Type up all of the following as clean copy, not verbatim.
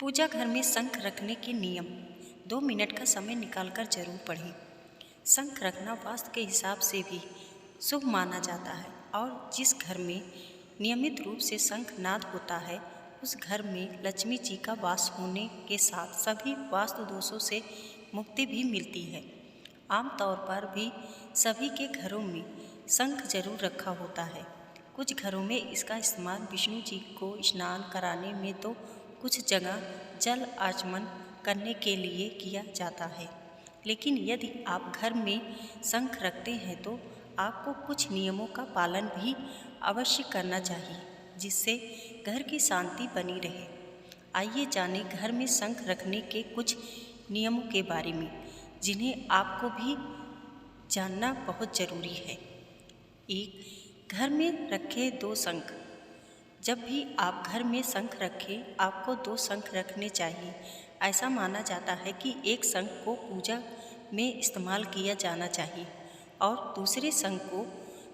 पूजा घर में शंख रखने के नियम। 2 मिनट का समय निकालकर जरूर पढ़ें। शंख रखना वास्तु के हिसाब से भी शुभ माना जाता है और जिस घर में नियमित रूप से शंख नाद होता है उस घर में लक्ष्मी जी का वास होने के साथ सभी वास्तु दोषों से मुक्ति भी मिलती है। आमतौर पर भी सभी के घरों में शंख जरूर रखा होता है। कुछ घरों में इसका इस्तेमाल विष्णु जी को स्नान कराने में तो कुछ जगह जल आचमन करने के लिए किया जाता है। लेकिन यदि आप घर में शंख रखते हैं तो आपको कुछ नियमों का पालन भी अवश्य करना चाहिए जिससे घर की शांति बनी रहे। आइए जानें घर में शंख रखने के कुछ नियमों के बारे में जिन्हें आपको भी जानना बहुत ज़रूरी है। 1. घर में रखे 2 शंख। जब भी आप घर में शंख रखें आपको 2 शंख रखने चाहिए। ऐसा माना जाता है कि एक शंख को पूजा में इस्तेमाल किया जाना चाहिए और दूसरे शंख को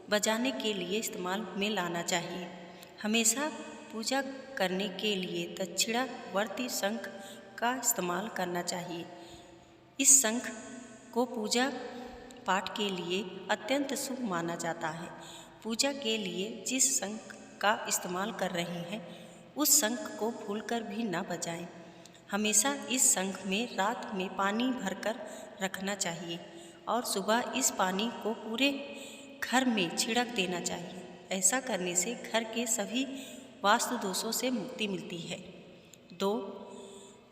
बजाने के लिए इस्तेमाल में लाना चाहिए। हमेशा पूजा करने के लिए दक्षिणावर्ती शंख का इस्तेमाल करना चाहिए। इस शंख को पूजा पाठ के लिए अत्यंत शुभ माना जाता है। पूजा के लिए जिस शंख का इस्तेमाल कर रहे हैं उस शंख को भूलकर भी न बजाएं। हमेशा इस शंख में रात में पानी भरकर रखना चाहिए और सुबह इस पानी को पूरे घर में छिड़क देना चाहिए। ऐसा करने से घर के सभी वास्तु दोषों से मुक्ति मिलती है। 2.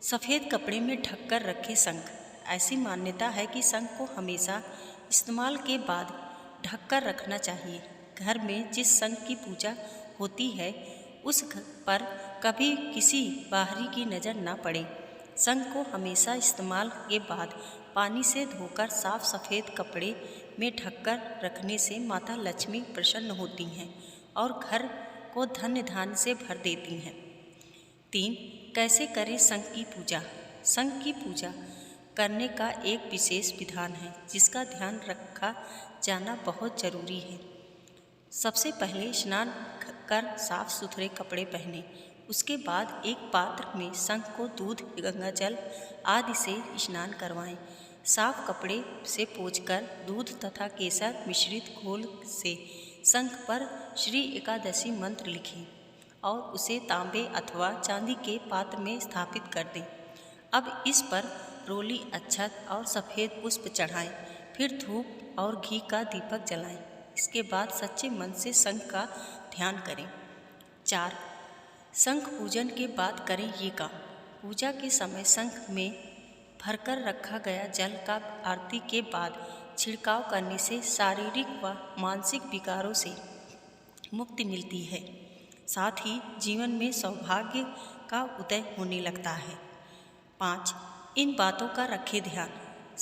सफ़ेद कपड़े में ढककर रखे शंख। ऐसी मान्यता है कि शंख को हमेशा इस्तेमाल के बाद ढककर रखना चाहिए। घर में जिस शंख की पूजा होती है उस पर कभी किसी बाहरी की नज़र न पड़े। शंख को हमेशा इस्तेमाल के बाद पानी से धोकर साफ सफ़ेद कपड़े में ढककर रखने से माता लक्ष्मी प्रसन्न होती हैं और घर को धन्य धान्य से भर देती हैं। 3. कैसे करें शंख की पूजा। शंख की पूजा करने का एक विशेष विधान है जिसका ध्यान रखा जाना बहुत ज़रूरी है। सबसे पहले स्नान कर साफ सुथरे कपड़े पहने। उसके बाद एक पात्र में शंख को दूध, गंगा जल आदि से स्नान करवाएं। साफ कपड़े से पोंछकर दूध तथा केसर मिश्रित घोल से शंख पर श्री एकादशी मंत्र लिखें और उसे तांबे अथवा चांदी के पात्र में स्थापित कर दें। अब इस पर रोली, अक्षत और सफ़ेद पुष्प चढ़ाएं। फिर धूप और घी का दीपक जलाएं। इसके बाद सच्चे मन से शंख का ध्यान करें। 4. शंख पूजन के बाद करें ये काम। पूजा के समय शंख में भरकर रखा गया जल का आरती के बाद छिड़काव करने से शारीरिक व मानसिक विकारों से मुक्ति मिलती है। साथ ही जीवन में सौभाग्य का उदय होने लगता है। 5. इन बातों का रखें ध्यान।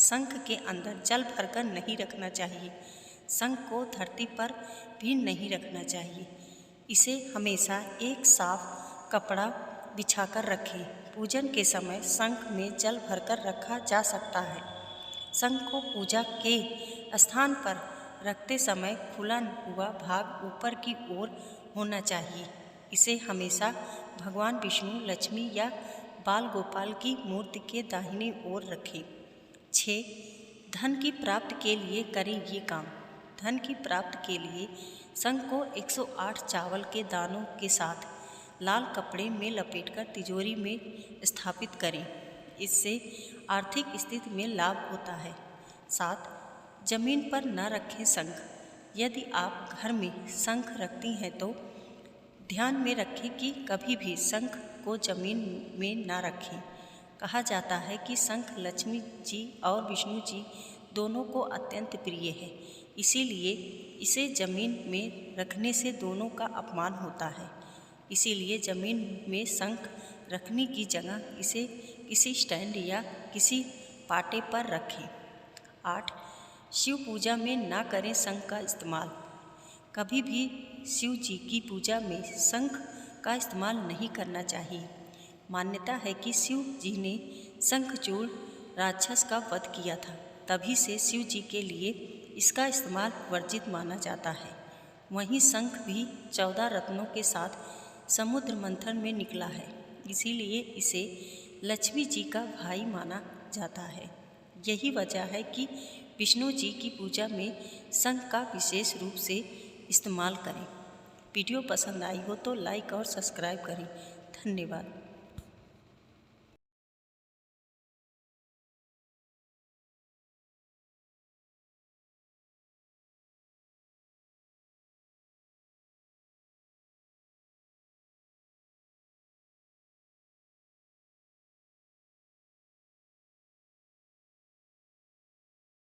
शंख के अंदर जल भरकर नहीं रखना चाहिए। शंख को धरती पर भी नहीं रखना चाहिए। इसे हमेशा एक साफ कपड़ा बिछाकर रखें। पूजन के समय शंख में जल भरकर रखा जा सकता है। शंख को पूजा के स्थान पर रखते समय खुला हुआ भाग ऊपर की ओर होना चाहिए। इसे हमेशा भगवान विष्णु, लक्ष्मी या बाल गोपाल की मूर्ति के दाहिनी ओर रखें। 6. धन की प्राप्ति के लिए करें ये काम। धन की प्राप्ति के लिए शंख को 108 चावल के दानों के साथ लाल कपड़े में लपेटकर तिजोरी में स्थापित करें। इससे आर्थिक स्थिति में लाभ होता है। 7. जमीन पर न रखें शंख। यदि आप घर में शंख रखती हैं तो ध्यान में रखें कि कभी भी शंख को जमीन में न रखें। कहा जाता है कि शंख लक्ष्मी जी और विष्णु जी दोनों को अत्यंत प्रिय है, इसीलिए इसे जमीन में रखने से दोनों का अपमान होता है। इसीलिए जमीन में शंख रखने की जगह इसे किसी स्टैंड या किसी पाटे पर रखें। 8. शिव पूजा में ना करें शंख का इस्तेमाल। कभी भी शिव जी की पूजा में शंख का इस्तेमाल नहीं करना चाहिए। मान्यता है कि शिव जी ने शंखचूड़ राक्षस का वध किया था, तभी से शिव जी के लिए इसका इस्तेमाल वर्जित माना जाता है। वहीं शंख भी 14 रत्नों के साथ समुद्र मंथन में निकला है, इसीलिए इसे लक्ष्मी जी का भाई माना जाता है। यही वजह है कि विष्णु जी की पूजा में शंख का विशेष रूप से इस्तेमाल करें। वीडियो पसंद आई हो तो लाइक और सब्सक्राइब करें। धन्यवाद।